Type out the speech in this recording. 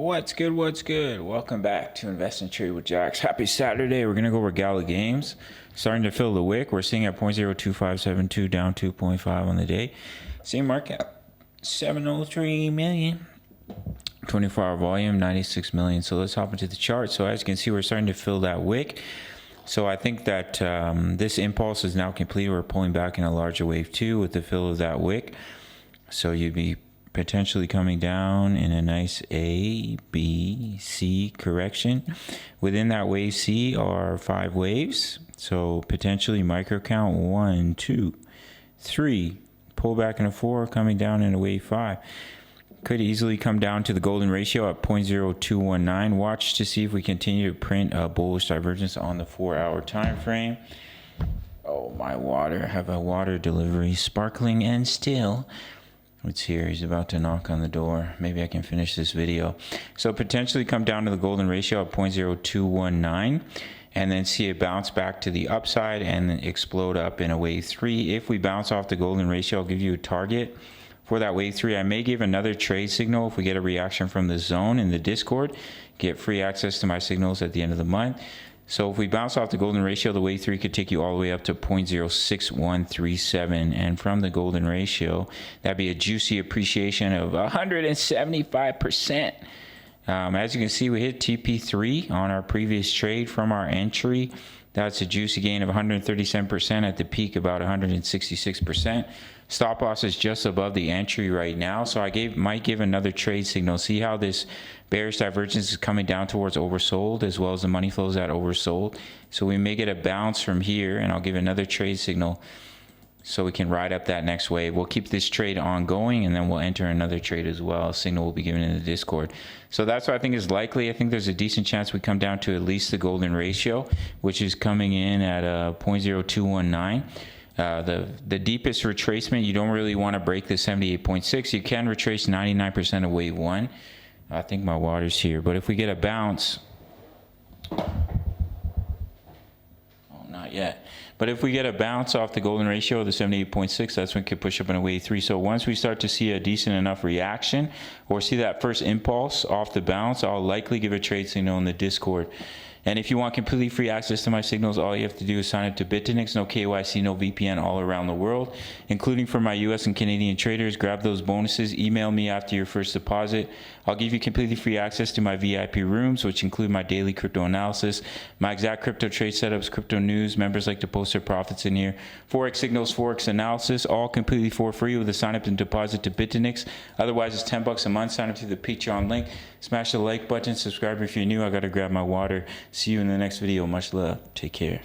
What's good? What's good? Welcome back to Invest and Trade with Jax. Happy Saturday. We're going to go over Gala games. Starting to fill the wick. We're seeing at 0.02572, down 2.5 on the day. Same market, 703 million. 24-hour volume, 96 million. So let's hop into the chart. So as you can see, we're starting to fill that wick. So I think that this impulse is now complete. We're pulling back in a larger wave 2 with the fill of that wick. So you'd be potentially coming down in a nice A, B, C correction. Within that wave C are 5 waves. So potentially micro count 1, 2, 3. Pull back in a 4, coming down in a wave 5. Could easily come down to the golden ratio at 0.0219. Watch to see if we continue to print a bullish divergence on the 4-hour time frame. Oh, my water. I have a water delivery, sparkling and still. It's here. He's about to knock on the door. Maybe I can finish this video. So potentially come down to the golden ratio at 0.0219 and then see it bounce back to the upside and then explode up in a wave 3. If we bounce off the golden ratio, I'll give you a target for that wave 3. I may give another trade signal if we get a reaction from the zone in the Discord. Get free access to my signals at the end of the month. So if we bounce off the golden ratio, the wave 3 could take you all the way up to 0.06137. And from the golden ratio, that'd be a juicy appreciation of 175%. As you can see, we hit TP3 on our previous trade from our entry. That's a juicy gain of 137%, at the peak about 166%. Stop loss is just above the entry right now, so I might give another trade signal. See how this bearish divergence is coming down towards oversold, as well as the money flows at oversold. So we may get a bounce from here, and I'll give another trade signal so we can ride up that next wave. We'll keep this trade ongoing, and then we'll enter another trade as well. A signal will be given in the Discord. So that's what I think is likely. I think there's a decent chance we come down to at least the golden ratio, which is coming in at 0.0219. The deepest retracement, you don't really want to break the 78.6. You can retrace 99% of wave 1. I think my water's here. But if we get a bounce, not yet. But if we get a bounce off the golden ratio of the 78.6, that's when it could push up in a wave 3. So once we start to see a decent enough reaction or see that first impulse off the bounce, I'll likely give a trade signal in the Discord. And if you want completely free access to my signals, all you have to do is sign up to BTCC. No KYC, no VPN, all around the world, including for my US and Canadian traders. Grab those bonuses. Email me after your first deposit. I'll give you completely free access to my VIP rooms, which include my daily crypto analysis, my exact crypto trade setups, crypto news. Members like to post their profits in here. Forex signals, Forex analysis, all completely for free with a sign up and deposit to BTCC. Otherwise, it's $10 a month. Sign up to the Patreon link. Smash the like button. Subscribe if you're new. I got to grab my water. See you in the next video. Much love. Take care.